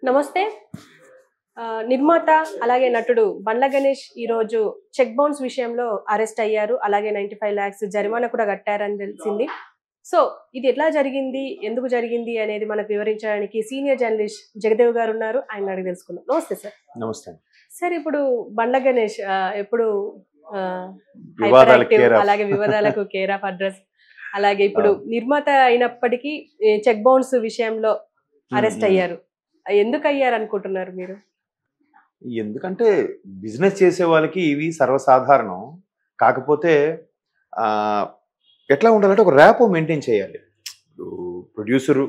నమస్తే. నిర్మాత అలాగే నటుడు బండ్ల గణేష్ ఈరోజు చెక్ బౌన్స్ విషయంలో అరెస్ట్ అయ్యారు. అలాగే 95 lakhs జరిమానా కూడా కట్టారని తెలిసింది. సో ఇది ఎట్లా జరిగింది, ఎందుకు జరిగింది అనేది మనకు వివరించడానికి సీనియర్ జర్నలిస్ట్ జగదేవ్ గారు ఉన్నారు. ఆయన అడిగి తెలుసుకుందాం. నమస్తే సార్. నమస్తే సార్, ఇప్పుడు బండ్ల గణేష్ ఎప్పుడు అలాగే వివాదాలకు కేర్ ఆఫ్ అడ్రస్, అలాగే ఇప్పుడు నిర్మాత అయినప్పటికీ చెక్ బౌన్స్ విషయంలో అరెస్ట్ అయ్యారు. ఎందుకు అయ్యారు అనుకుంటున్నారు మీరు? ఎందుకంటే బిజినెస్ చేసే వాళ్ళకి ఇవి సర్వసాధారణం. కాకపోతే ఎట్లా ఉండాలంటే ఒక ర్యాపో మెయింటైన్ చేయాలి. ప్రొడ్యూసరు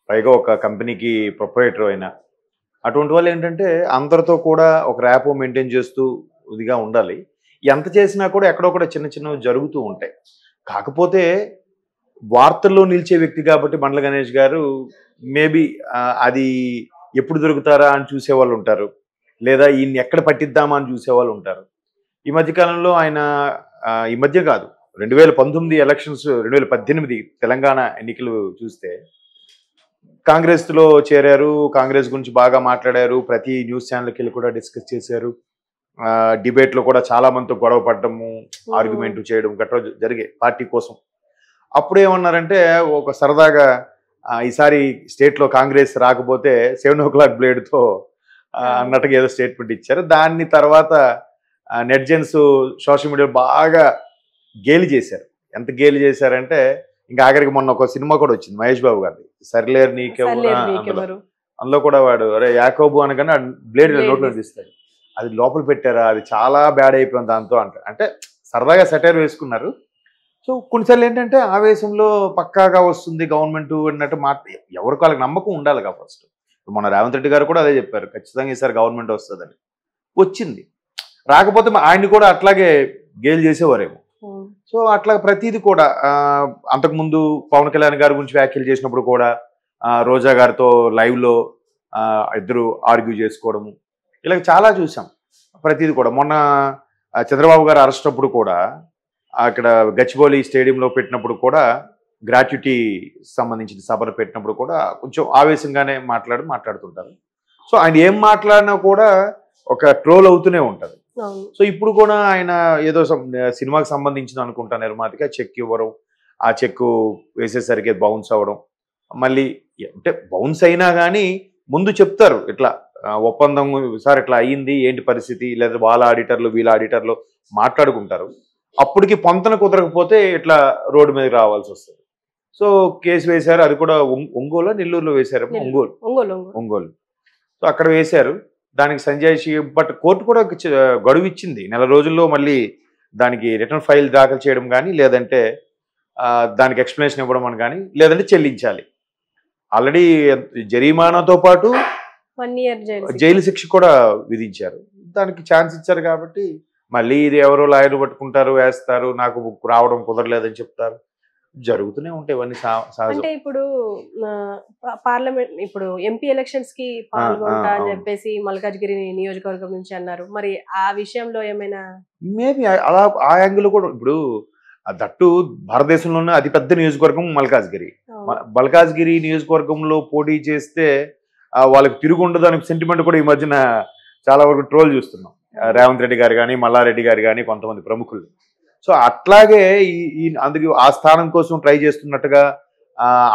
పైగా ఒక కంపెనీకి ప్రొపరేటర్ అయినా అటువంటి వాళ్ళు ఏంటంటే అందరితో కూడా ఒక ర్యాపో మెయింటైన్ చేస్తూ ఇదిగా ఉండాలి. ఎంత చేసినా కూడా ఎక్కడొక్కడ చిన్న చిన్నవి జరుగుతూ ఉంటాయి. కాకపోతే వార్తల్లో నిలిచే వ్యక్తి కాబట్టి బండ్ల గణేష్ గారు మేబీ అది ఎప్పుడు దొరుకుతారా అని చూసేవాళ్ళు ఉంటారు, లేదా ఈయన్ని ఎక్కడ పట్టిద్దామా అని చూసేవాళ్ళు ఉంటారు. ఈ మధ్యకాలంలో ఆయన ఈ మధ్య కాదు 2019 ఎలక్షన్స్ 2018 తెలంగాణ ఎన్నికలు చూస్తే కాంగ్రెస్లో చేరారు. కాంగ్రెస్ గురించి బాగా మాట్లాడారు. ప్రతి న్యూస్ ఛానల్కి వెళ్ళి కూడా డిస్కస్ చేశారు. డిబేట్లో కూడా చాలా మందితో గొడవ పడటము, ఆర్గ్యుమెంట్ చేయడం గట్రా జరిగాయి పార్టీ కోసం. అప్పుడు ఏమన్నారంటే ఒక సరదాగా ఈసారి స్టేట్లో కాంగ్రెస్ రాకపోతే 7 o'clock బ్లేడ్తో అన్నట్టుగా ఏదో స్టేట్మెంట్ ఇచ్చారు. దాన్ని తర్వాత నెట్జెన్స్ సోషల్ మీడియా బాగా గేలి చేశారు. ఎంత గేలి చేశారంటే ఇంకా ఆఖరికి మొన్న ఒక సినిమా కూడా వచ్చింది మహేష్ బాబు గారిది, సరిలేరు నీకెవరు. అందులో కూడా వాడు అరే యాకోబు అనగానే బ్లేడ్ నోట్లో తీస్తాడు. అది లోపల పెట్టారా, అది చాలా బ్యాడ్ అయిపోయింది దాంతో అంటే సరదాగా సెటైర్ వేసుకున్నారు. సో కొన్నిసార్లు ఏంటంటే ఆవేశంలో పక్కాగా వస్తుంది గవర్నమెంట్ అన్నట్టు ఎవరికి వాళ్ళకి నమ్మకం ఉండాలి కదా ఫస్ట్. మన రేవంత్ రెడ్డి గారు కూడా అదే చెప్పారు, ఖచ్చితంగా ఈసారి గవర్నమెంట్ వస్తుందని. వచ్చింది. రాకపోతే ఆయన్ని కూడా అట్లాగే గేలు చేసేవారేమో. సో అట్లా ప్రతిదీ కూడా అంతకుముందు పవన్ కళ్యాణ్ గారి గురించి వ్యాఖ్యలు చేసినప్పుడు కూడా రోజా గారితో లైవ్లో ఇద్దరు ఆర్గ్యూ చేసుకోవడము ఇలా చాలా చూసాం. ప్రతిదీ కూడా మొన్న చంద్రబాబు గారు అరెస్ట్ అప్పుడు కూడా అక్కడ గచ్చిబౌలి స్టేడియంలో పెట్టినప్పుడు కూడా గ్రాట్యుటీ సంబంధించిన సభను పెట్టినప్పుడు కూడా కొంచెం ఆవేశంగానే మాట్లాడుతుంటారు. సో ఆయన ఏం మాట్లాడినా కూడా ఒక ట్రోల్ అవుతూనే ఉంటుంది. సో ఇప్పుడు కూడా ఆయన ఏదో సినిమాకి సంబంధించిన అనుకుంటా నిర్మాతగా చెక్ ఇవ్వడం, ఆ చెక్ వేసేసరికి బౌన్స్ అవ్వడం, మళ్ళీ అంటే బౌన్స్ అయినా కానీ ముందు చెప్తారు ఇట్లా ఒప్పందం సార్ ఇట్లా అయ్యింది ఏంటి పరిస్థితి, లేదా వాళ్ళ ఆడిటర్లు వీళ్ళ ఆడిటర్లు మాట్లాడుకుంటారు. అప్పటికి పొంతన కుదరకపోతే ఇట్లా రోడ్డు మీదకి రావాల్సి వస్తుంది. సో కేసు వేశారు. అది కూడా ఒంగోలు నెల్లూరులో వేశారు. ఒంగోలు. సో అక్కడ వేశారు. దానికి సంజయ్ బట్ కోర్టు కూడా గడువు ఇచ్చింది 4 రోజుల్లో మళ్ళీ దానికి రిటర్న్ ఫైల్ దాఖలు చేయడం కానీ, లేదంటే దానికి ఎక్స్ప్లెనేషన్ ఇవ్వడం అని కానీ, లేదంటే చెల్లించాలి. ఆల్రెడీ జరిమానాతో పాటు 1 year జైలు శిక్ష కూడా విధించారు. దానికి ఛాన్స్ ఇచ్చారు కాబట్టి మళ్ళీ ఇది ఎవరో లాయర్ పట్టుకుంటారు, వేస్తారు, నాకు రావడం కుదరలేదని చెప్తారు. జరుగుతూనే ఉంటాయి ఇవన్నీ సహజం. అంటే ఇప్పుడు పార్లమెంట్ ఇప్పుడు ఎంపీ ఎలక్షన్స్ కి పాల్గొంటా అని చెప్పేసి మల్కాజ్గిరి నియోజకవర్గం నుంచి అన్నారు. మరి ఆ విషయంలో ఏమైనా మేబీ అలా ఆ యాంగిల్ కూడా ఇప్పుడు దట్టు భారతదేశంలోనే అతిపెద్ద నియోజకవర్గం మల్కాజ్గిరి నియోజకవర్గంలో పోటీ చేస్తే వాళ్ళకి తిరుగు ఉండదు అనే సెంటిమెంట్ కూడా ఈ మధ్యన చాలా వరకు ట్రోల్ చూస్తున్నాం. రేవంత్ రెడ్డి గారు కానీ, మల్లారెడ్డి గారు కానీ, కొంతమంది ప్రముఖులు. సో అట్లాగే అందుకు ఆ స్థానం కోసం ట్రై చేస్తున్నట్టుగా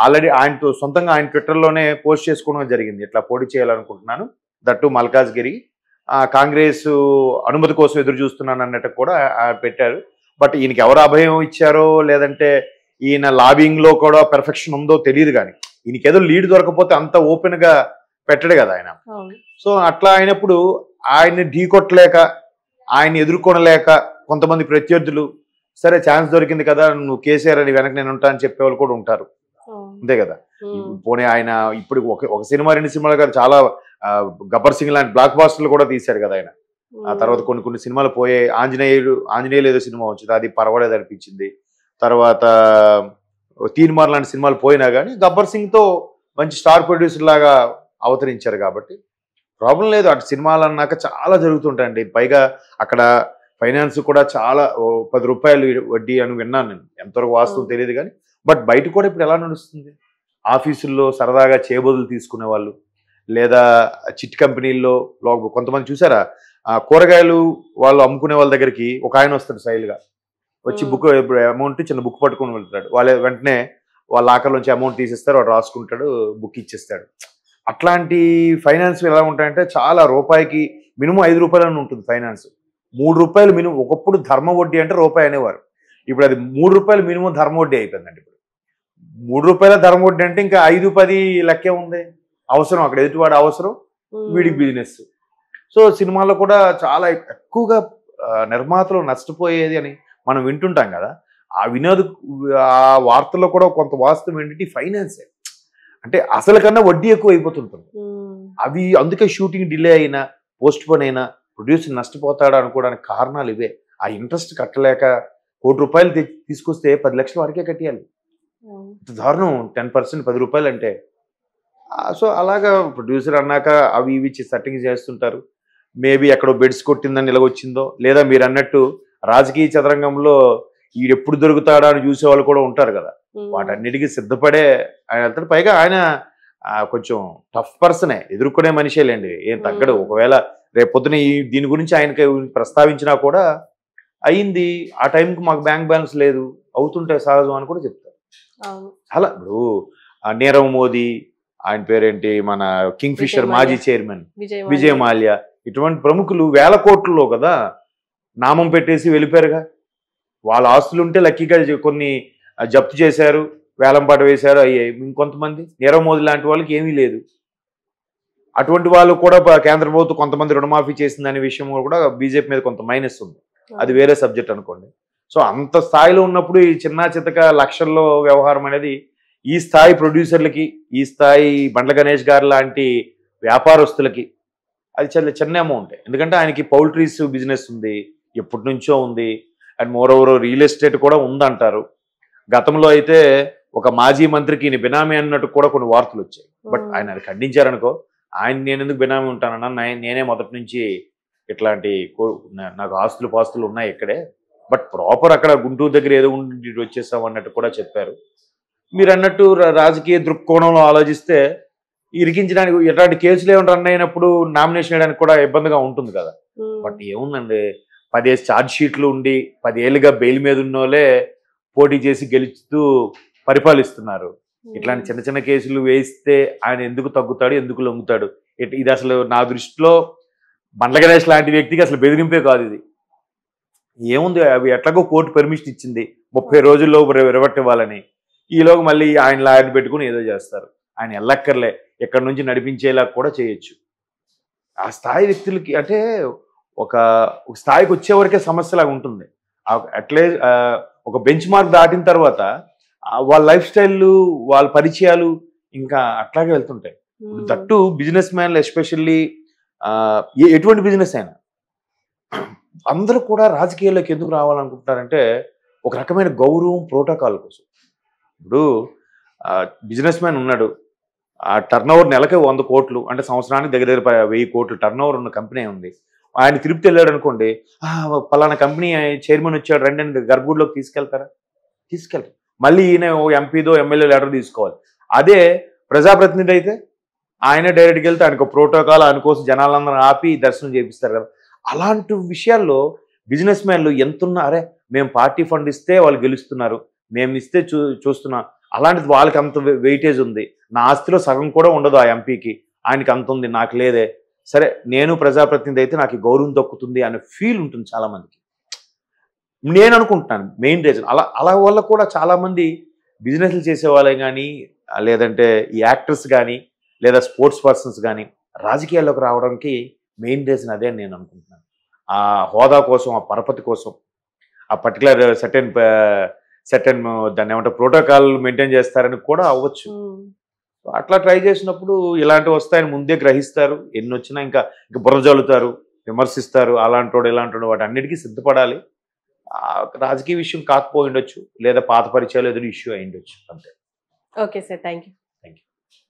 ఆల్రెడీ ఆయనతో సొంతంగా ఆయన ట్విట్టర్లోనే పోస్ట్ చేసుకోవడం జరిగింది. ఇట్లా పోటీ చేయాలనుకుంటున్నాను, దట్టు మల్కాజ్గిరి, కాంగ్రెస్ అనుమతి కోసం ఎదురు చూస్తున్నాను అన్నట్టు కూడా పెట్టారు. బట్ ఈయనకి ఎవరు అభయం ఇచ్చారో, లేదంటే ఈయన లాబింగ్లో కూడా పెర్ఫెక్షన్ ఉందో తెలియదు. కానీ ఈయనకి ఏదో లీడ్ దొరకపోతే అంత ఓపెన్గా పెట్టడు కదా ఆయన. సో అట్లా అయినప్పుడు ఆయన్ని ఢీకొట్టలేక, ఆయన్ని ఎదుర్కొనలేక కొంతమంది ప్రత్యర్థులు సరే ఛాన్స్ దొరికింది కదా, నువ్వు కేసీఆర్ అని వెనక నేను ఉంటా అని చెప్పేవాళ్ళు కూడా ఉంటారు. అంతే కదా. పోనీ ఆయన ఇప్పుడు ఒక సినిమా 2 సినిమాలు కాదు, చాలా గబ్బర్ సింగ్ లాంటి బ్లాక్ బాస్టర్లు కూడా తీశారు కదా ఆయన. ఆ తర్వాత కొన్ని సినిమాలు పోయే ఆంజనేయులు ఏదో సినిమా వచ్చింది, అది పర్వాలేదు అనిపించింది. తర్వాత తీన్మార్ లాంటి సినిమాలు పోయినా కానీ గబ్బర్ సింగ్తో మంచి స్టార్ ప్రొడ్యూసర్ లాగా అవతరించారు కాబట్టి ప్రాబ్లం లేదు. అటు సినిమాలు అన్నాక చాలా జరుగుతుంటాయండి. పైగా అక్కడ ఫైనాన్స్ కూడా చాలా 10 రూపాయలు వడ్డీ అని విన్నాను నేను. ఎంతవరకు వాస్తవం తెలియదు కానీ బట్ బయట కూడా ఇప్పుడు ఎలా నడుస్తుంది, ఆఫీసుల్లో సరదాగా చేబదులు తీసుకునే వాళ్ళు, లేదా చిట్ కంపెనీల్లో కొంతమంది చూసారా, కూరగాయలు వాళ్ళు అమ్ముకునే వాళ్ళ దగ్గరికి ఒక ఆయన వస్తాడు స్టైల్గా వచ్చి బుక్ అమౌంట్ చిన్న బుక్ పట్టుకొని వెళ్తాడు. వాళ్ళే వెంటనే వాళ్ళ ఆకర్లోంచి అమౌంట్ తీసిస్తారు, వాడు రాసుకుంటాడు, బుక్ ఇచ్చేస్తాడు. అట్లాంటి ఫైనాన్స్ ఎలా ఉంటాయంటే చాలా రూపాయికి మినిమం 5 రూపాయలని ఉంటుంది ఫైనాన్స్. 3 రూపాయలు మినిమం. ఒకప్పుడు ధర్మ వడ్డీ అంటే రూపాయి అనేవారు, ఇప్పుడు అది 3 రూపాయలు మినిమం ధర్మ వడ్డీ అయిపోయిందండి. ఇప్పుడు 3 రూపాయల ధర్మ వడ్డీ అంటే ఇంకా 5-10 లెక్కే ఉంది. అవసరం అక్కడ ఎదుటివాడు అవసరం, వీడికి బిజినెస్. సో సినిమాల్లో కూడా చాలా ఎక్కువగా నిర్మాతలు నష్టపోయేది అని మనం వింటుంటాం కదా. ఆ వార్తల్లో కూడా కొంత వాస్తవం ఏంటంటే ఫైనాన్సే, అంటే అసలు కన్నా వడ్డీ ఎక్కువ అయిపోతుంటుంది. అవి అందుకే షూటింగ్ డిలే అయినా పోస్ట్ పోన్ అయినా ప్రొడ్యూసర్ నష్టపోతాడు అనుకోవడానికి కారణాలు ఇవే. ఆ ఇంట్రెస్ట్ కట్టలేక ₹1,00,00,000 తీసుకొస్తే 10 లక్షలు వాడికే కట్టేయాలి. దారుణం. 10% 10 రూపాయలు అంటే. సో అలాగా ప్రొడ్యూసర్ అన్నాక అవి ఇవి సెట్టింగ్ చేస్తుంటారు. మేబీ ఎక్కడో బెడ్స్ కొట్టిందని ఇలాగొచ్చిందో, లేదా మీరు అన్నట్టు రాజకీయ చదరంగంలో ఈడెప్పుడు దొరుకుతాడా అని చూసే వాళ్ళు కూడా ఉంటారు కదా. వాటన్నిటికీ సిద్ధపడే ఆయన వెళ్తాడు. పైగా ఆయన కొంచెం టఫ్ పర్సనే, ఎదుర్కొనే మనిషేలేండి, ఏం తగ్గడు. ఒకవేళ రేపొద్దున దీని గురించి ఆయనకి ప్రస్తావించినా కూడా అయింది, ఆ టైంకి మాకు బ్యాంక్ బ్యాలెన్స్ లేదు, అవుతుంటే సహజం అని కూడా చెప్తారు. అలా ఇప్పుడు నీరవ్ మోదీ, ఆయన పేరేంటి, మన కింగ్ ఫిషర్ మాజీ చైర్మన్ విజయ్ మాల్యా, ఇటువంటి ప్రముఖులు వేల కోట్లలో కదా నామం పెట్టేసి వెళ్ళిపోయారుగా. వాళ్ళ ఆస్తులు ఉంటే లక్కీగా కొన్ని జప్తు చేశారు, వేలంపాట వేశారు, అయ్యాయి. ఇంకొంతమంది నీరవ్ మోదీ లాంటి వాళ్ళకి ఏమీ లేదు. అటువంటి వాళ్ళు కూడా కేంద్ర ప్రభుత్వం కొంతమంది రుణమాఫీ చేసిందనే విషయం కూడా బీజేపీ మీద కొంత మైనస్ ఉంది. అది వేరే సబ్జెక్ట్ అనుకోండి. సో అంత స్థాయిలో ఉన్నప్పుడు ఈ చిన్న చితక లక్షల్లో వ్యవహారం అనేది ఈ స్థాయి ప్రొడ్యూసర్లకి, ఈ స్థాయి బండ్ల గణేష్ గారు లాంటి వ్యాపారస్తులకి అది చాలా చిన్న అమౌంట్. ఎందుకంటే ఆయనకి పౌల్ట్రీస్ బిజినెస్ ఉంది, ఎప్పటి నుంచో ఉంది. అండ్ మోరోవర్ రియల్ ఎస్టేట్ కూడా ఉందంటారు. గతంలో అయితే ఒక మాజీ మంత్రికి ఈయన బినామీ అన్నట్టు కూడా కొన్ని వార్తలు వచ్చాయి. బట్ ఆయన అది ఖండించారనుకో. ఆయన నేను ఎందుకు బినామీ ఉంటానన్నా, నేనే మొదటి నుంచి ఇట్లాంటి నాకు ఆస్తులు పాస్తులు ఉన్నాయి ఇక్కడే, బట్ ప్రాపర్ అక్కడ గుంటూరు దగ్గర ఏదో ఉండి వచ్చేసాం అన్నట్టు కూడా చెప్పారు. మీరు అన్నట్టు రాజకీయ దృక్కోణంలో ఆలోచిస్తే ఇరికించడానికి ఎట్లాంటి కేసులు ఏమైనా రన్ అయినప్పుడు నామినేషన్ వేయడానికి కూడా ఇబ్బందిగా ఉంటుంది కదా. బట్ ఏముందండి, 10 ఛార్జ్ షీట్లు ఉండి 10 ఏళ్ళుగా బెయిల్ మీద ఉన్నోళ్ళే పోటీ చేసి గెలుస్తూ పరిపాలిస్తున్నారు. ఇట్లాంటి చిన్న చిన్న కేసులు వేయిస్తే ఆయన ఎందుకు తగ్గుతాడు, ఎందుకు లొంగుతాడు? ఇది అసలు నా దృష్టిలో బండ్ల గణేష్ లాంటి వ్యక్తికి అసలు బెదిరింపే కాదు ఇది. ఏముంది, అవి ఎట్లాగో కోర్టు పర్మిషన్ ఇచ్చింది 30 రోజుల్లో రివర్ట్ ఇవ్వాలని. ఈలోగా మళ్ళీ ఆయన లాయర్ని పెట్టుకుని ఏదో చేస్తారు. ఆయన ఎల్లక్కర్లే, ఎక్కడి నుంచి నడిపించేలా కూడా చేయొచ్చు. ఆ స్థాయి వ్యక్తులకి అంటే ఒక స్థాయికి వచ్చేవరకే సమస్యలాగా ఉంటుంది. అట్లే ఒక బెంచ్ మార్క్ దాటిన తర్వాత వాళ్ళ లైఫ్ స్టైల్, వాళ్ళ పరిచయాలు ఇంకా అట్లాగే వెళ్తుంటాయి. దట్టు బిజినెస్ మ్యాన్లు ఎస్పెషల్లీ ఎటువంటి బిజినెస్ అయినా అందరూ కూడా రాజకీయాల్లోకి ఎందుకు రావాలనుకుంటున్నారంటే ఒక రకమైన గౌరవం, ప్రోటోకాల్ కోసం. ఇప్పుడు బిజినెస్ మ్యాన్ ఉన్నాడు, ఆ టర్న్ ఓవర్ నెలకే 100 కోట్లు, అంటే సంవత్సరానికి దగ్గర 1000 కోట్లు టర్న్ ఓవర్ ఉన్న కంపెనీ ఉంది. ఆయన తిరుపతి వెళ్ళాడు అనుకోండి, పలానా కంపెనీ చైర్మన్ వచ్చాడు రండి అని గర్భగుడిలోకి తీసుకెళ్తారా? తీసుకెళ్తారు. మళ్ళీ ఈయన ఎంపీదో ఎమ్మెల్యే లెటర్ తీసుకోవాలి. అదే ప్రజాప్రతినిధి అయితే ఆయన డైరెక్ట్గా వెళ్తే ఆయనకు ప్రోటోకాల్, ఆయన కోసం జనాలందరూ ఆపి దర్శనం చేపిస్తారు కదా. అలాంటి విషయాల్లో బిజినెస్ మ్యాన్లు ఎంతున్నారే, మేము పార్టీ ఫండ్ ఇస్తే వాళ్ళు గెలుస్తున్నారు, మేము ఇస్తే చూస్తున్నాం. అలాంటిది వాళ్ళకి అంత వెయిటేజ్ ఉంది. నా ఆస్తిలో సగం కూడా ఉండదు ఆ ఎంపీకి, ఆయనకి అంత ఉంది, నాకు లేదే. సరే నేను ప్రజాప్రతినిధి అయితే నాకు గౌరవం దక్కుతుంది అనే ఫీల్ ఉంటుంది చాలామందికి. నేను అనుకుంటున్నాను మెయిన్ రీజన్ అలా వల్ల కూడా చాలామంది బిజినెస్లు చేసే వాళ్ళే కానీ, లేదంటే ఈ యాక్టర్స్ కానీ, లేదా స్పోర్ట్స్ పర్సన్స్ కానీ రాజకీయాల్లోకి రావడానికి మెయిన్ రీజన్ అదే అని నేను అనుకుంటున్నాను. ఆ హోదా కోసం, ఆ పరపతి కోసం, ఆ పర్టికులర్ సెటన్ దాన్ని ఏమంటారు ప్రోటోకాల్ మెయింటైన్ చేస్తారని కూడా అవ్వచ్చు. అట్లా ట్రై చేసినప్పుడు ఇలాంటివి వస్తాయని ముందే గ్రహిస్తారు. ఎన్ని వచ్చినా ఇంకా బుర్ర జల్లుతారు, విమర్శిస్తారు, అలాంటోడు ఇలాంటోడు, వాటి అన్నిటికీ సిద్ధపడాలి. రాజకీయ విషయం కాకపోయి ఉండొచ్చు, లేదా పాత పరిచయాలు ఏదైనా ఇష్యూ అయి ఉండొచ్చు, అంతే. Okay sir, thank you.